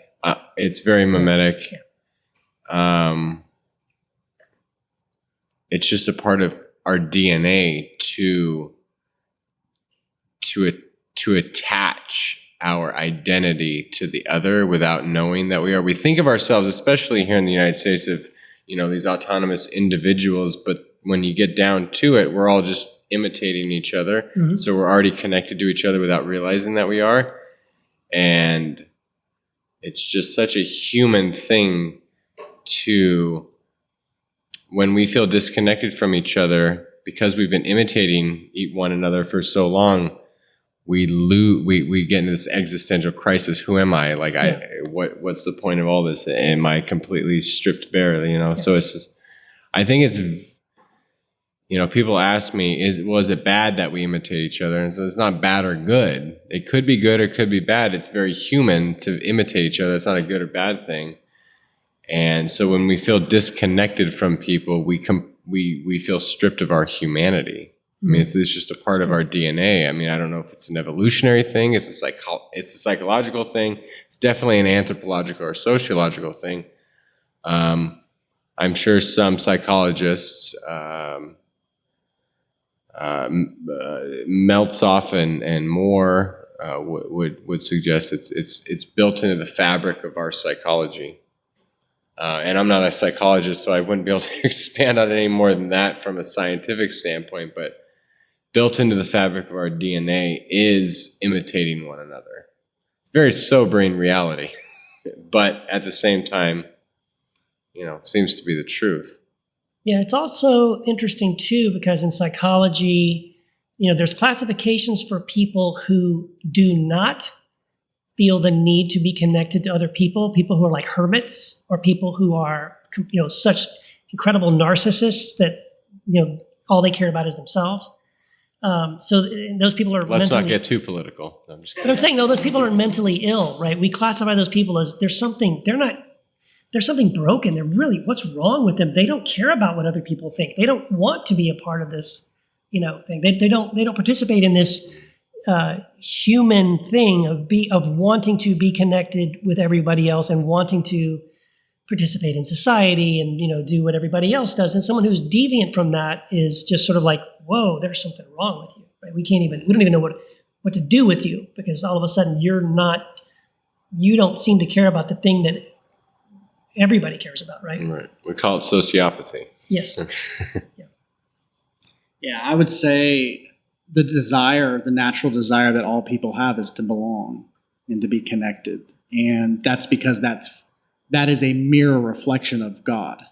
It's very mimetic. Yeah. It's just a part of our DNA to attach our identity to the other without knowing that we are. We think of ourselves, especially here in the United States, of these autonomous individuals, but when you get down to it, we're all just imitating each other. Mm-hmm. So we're already connected to each other without realizing that we are. And it's just such a human thing to, when we feel disconnected from each other because we've been imitating one another for so long, we get into this existential crisis. Who am I? Like, what's the point of all this? Am I completely stripped bare? Yeah. So it's just, I think it's, people ask me, was it bad that we imitate each other? And so it's not bad or good. It could be good or it could be bad. It's very human to imitate each other. It's not a good or bad thing. And so when we feel disconnected from people, we feel stripped of our humanity. I mean, it's just a part of our DNA. I mean, I don't know if it's an evolutionary thing. It's a psychological thing. It's definitely an anthropological or sociological thing. I'm sure some psychologists Meltzoff and more would suggest it's built into the fabric of our psychology. And I'm not a psychologist, so I wouldn't be able to expand on it any more than that from a scientific standpoint, but built into the fabric of our DNA is imitating one another. It's very sobering reality, but at the same time, seems to be the truth. Yeah, it's also interesting too, because in psychology, there's classifications for people who do not feel the need to be connected to other people who are like hermits, or people who are, such incredible narcissists that, all they care about is themselves. So those people are Let's mentally, not get too political. No, I'm just kidding. But I'm saying, though, those people are mentally ill, right? We classify those people as there's something broken. They're really, what's wrong with them? They don't care about what other people think. They don't want to be a part of this, thing. They don't participate in this human thing of wanting to be connected with everybody else and wanting to participate in society and do what everybody else does. And someone who's deviant from that is just sort of like, whoa, there's something wrong with you, right? We don't even know what to do with you, because all of a sudden you don't seem to care about the thing that everybody cares about, right? Right. We call it sociopathy. Yes. Yeah, I would say the natural desire that all people have is to belong and to be connected. And that's because that is a mirror reflection of God.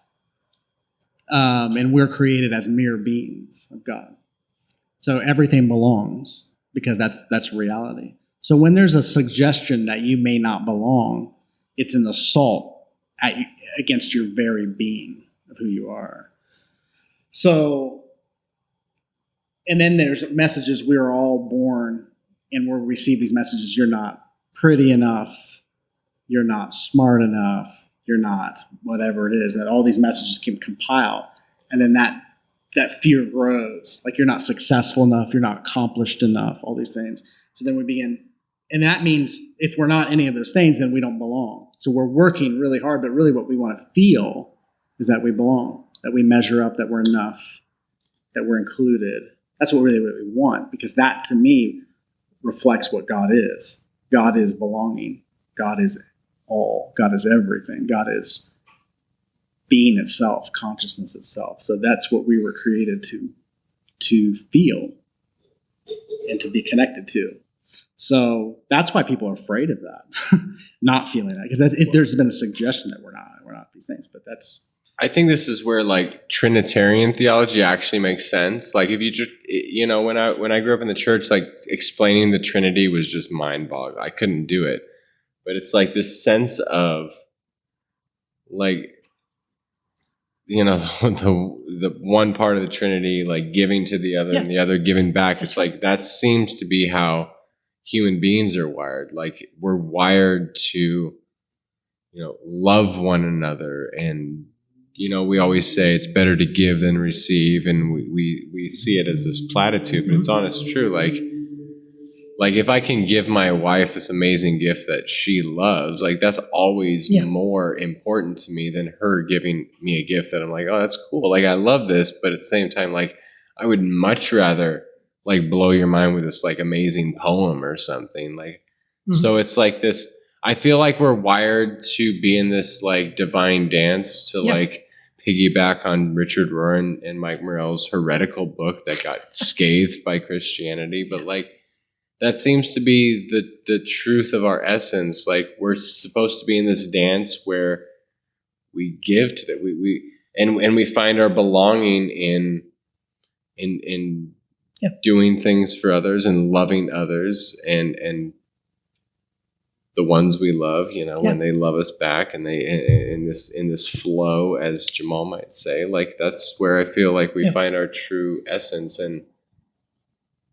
And we're created as mirror beings of God. So everything belongs because that's reality. So when there's a suggestion that you may not belong, it's an assault against your very being of who you are. So, and then there's messages. We are all born and we'll receive these messages. You're not pretty enough. You're not smart enough. You're not whatever it is, that all these messages can compile. And then that fear grows. Like, you're not successful enough. You're not accomplished enough, all these things. So then we begin, and that means if we're not any of those things, then we don't belong. So we're working really hard, but really what we want to feel is that we belong, that we measure up, that we're enough, that we're included. That's what we want, because that, to me, reflects what God is. God is belonging. God is all. God is everything. God is being itself, consciousness itself. So that's what we were created to feel and to be connected to. So that's why people are afraid of that, not feeling that, because there's been a suggestion that we're not these things, but that's. I think this is where like Trinitarian theology actually makes sense. Like if you just, when I grew up in the church, like explaining the Trinity was just mind-boggling. I couldn't do it. But it's like this sense of like, the one part of the Trinity, like giving to the other and the other giving back. It's like, that seems to be how human beings are wired. Like we're wired to, love one another. And, we always say it's better to give than receive. And we see it as this platitude, but it's honest true. Like if I can give my wife this amazing gift that she loves, like that's always more important to me than her giving me a gift that I'm like, oh, that's cool. Like I love this, but at the same time, like I would much rather like blow your mind with this like amazing poem or something. Like, so it's like this, I feel like we're wired to be in this like divine dance to like piggyback on Richard Rohr and Mike Morell's heretical book that got scathed by Christianity. But like, that seems to be the truth of our essence. Like we're supposed to be in this dance where we give to that. We find our belonging in doing things for others and loving others and the ones we love, when they love us back and they in this flow, as Jamal might say, like that's where I feel like we find our true essence. And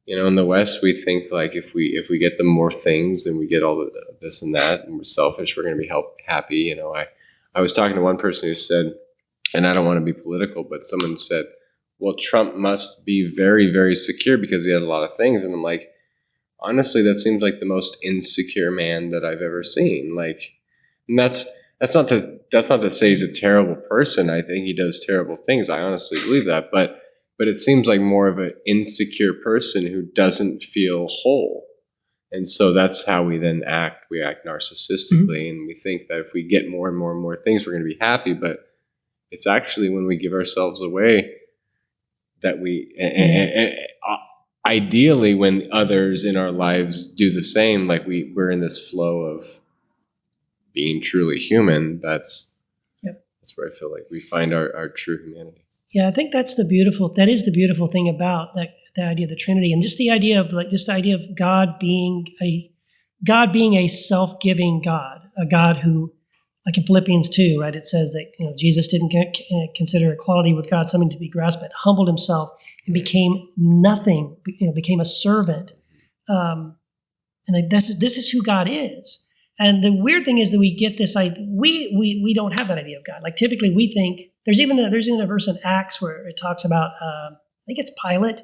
in the West, we think like if we get the more things and we get all this and that, and we're selfish, we're going to be happy. I was talking to one person who said, and I don't want to be political, but someone said, well, Trump must be very, very secure because he had a lot of things. And I'm like, honestly, that seems like the most insecure man that I've ever seen. Like, and that's not to say he's a terrible person. I think he does terrible things. I honestly believe that, but it seems like more of an insecure person who doesn't feel whole. And so that's how we then act. We act narcissistically, and we think that if we get more and more and more things, we're going to be happy. But it's actually when we give ourselves away that ideally when others in our lives do the same, like we're in this flow of being truly human. That's where I feel like we find our true humanity. Yeah, I think that is the beautiful thing about the idea of the Trinity, and just the idea of God being a self-giving God, a God who, like in Philippians 2, right? It says that Jesus didn't consider equality with God something to be grasped, but humbled himself and became nothing, became a servant. And this is who God is. And the weird thing is that we get this idea. We don't have that idea of God. Like typically, we think there's even a verse in Acts where it talks about I think it's Pilate,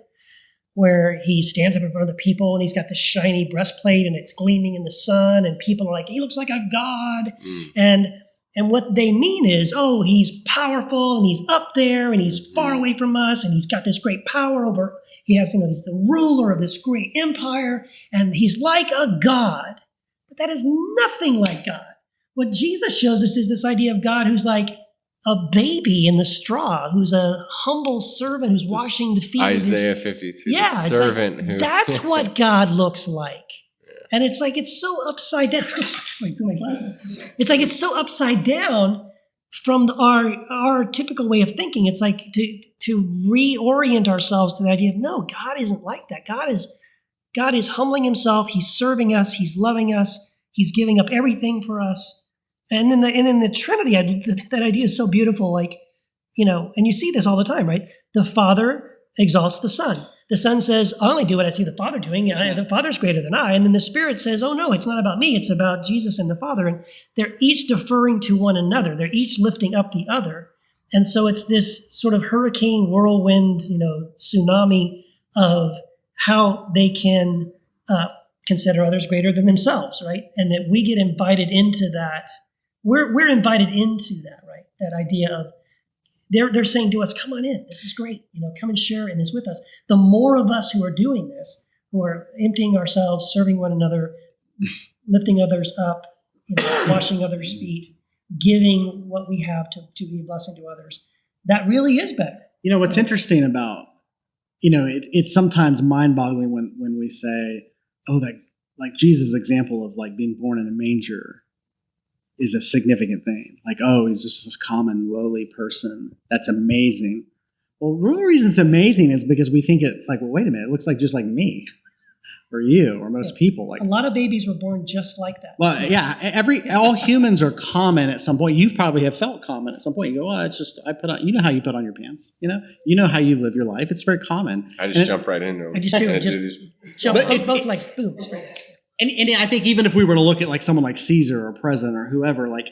where he stands up in front of the people and he's got this shiny breastplate and it's gleaming in the sun, and people are like, he looks like a god. And what they mean is, oh, he's powerful and he's up there and he's far away from us and he's got this great power over. He's the ruler of this great empire and he's like a god. But that is nothing like God. What Jesus shows us is this idea of God who's like a baby in the straw, who's a humble servant who's washing the feet. Isaiah 53, the servant that's what God looks like. And it's like, it's so upside down. Wait, my glasses. It's like, it's so upside down from our typical way of thinking. It's like to reorient ourselves to the idea of, no, God isn't like that. God is humbling himself. He's serving us. He's loving us. He's giving up everything for us. And then the Trinity, that idea is so beautiful. Like, and you see this all the time, right? The Father exalts the Son. The Son says, I only do what I see the Father doing. The Father's greater than I. And then the Spirit says, oh no, it's not about me. It's about Jesus and the Father. And they're each deferring to one another. They're each lifting up the other. And so it's this sort of hurricane, whirlwind, tsunami of how they can consider others greater than themselves, right? And that we get invited into that. We're invited into that, right? That idea of they're saying to us, come on in. This is great. Come and share in this with us. The more of us who are doing this, who are emptying ourselves, serving one another, lifting others up, washing others' feet, giving what we have to be a blessing to others, that really is better. What's interesting about, it's sometimes mind-boggling when we say, oh, that like Jesus' example of like being born in a manger is a significant thing. Like, oh, he's just this common, lowly person. That's amazing. Well, the real reason it's amazing is because we think it's like, well, wait a minute, it looks like just like me or you or most people. Like A lot of babies were born just like that. well, yeah, all humans are common at some point. You probably have felt common at some point. You go, well, it's just I put on. You know how you put on your pants. You know how you live your life. It's very common. I just jump right into them. I just do it. And Just these- jump But both legs, boom, straight. And I think even if we were to look at like someone like Caesar or president or whoever, like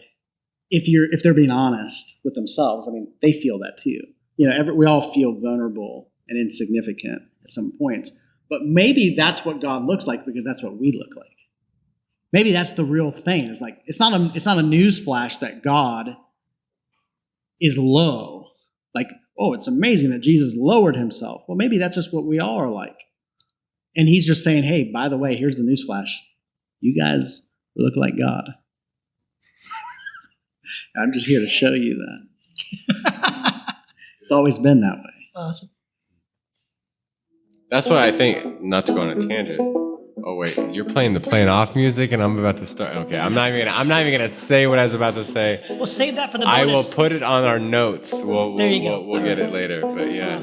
if they're being honest with themselves, I mean, they feel that too. We all feel vulnerable and insignificant at some points. But maybe that's what God looks like because that's what we look like. Maybe that's the real thing. It's like it's not a news flash that God is low. Like, oh, it's amazing that Jesus lowered himself. Well, maybe that's just what we all are like. And he's just saying, hey, by the way, here's the news flash. You guys look like God. I'm just here to show you that. It's always been that way. Awesome. That's what I think. Not to go on a tangent. Oh wait, you're playing the playing off music, and I'm about to start. Okay, I'm not even gonna say what I was about to say. We'll save that for the I will bonus. put it on our notes. There you go. We'll get it later. But yeah.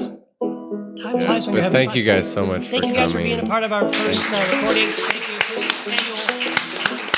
Time flies when you're But having thank fun. you guys so much Thank for you guys for coming. being a part of our first recording. Thank you. First annual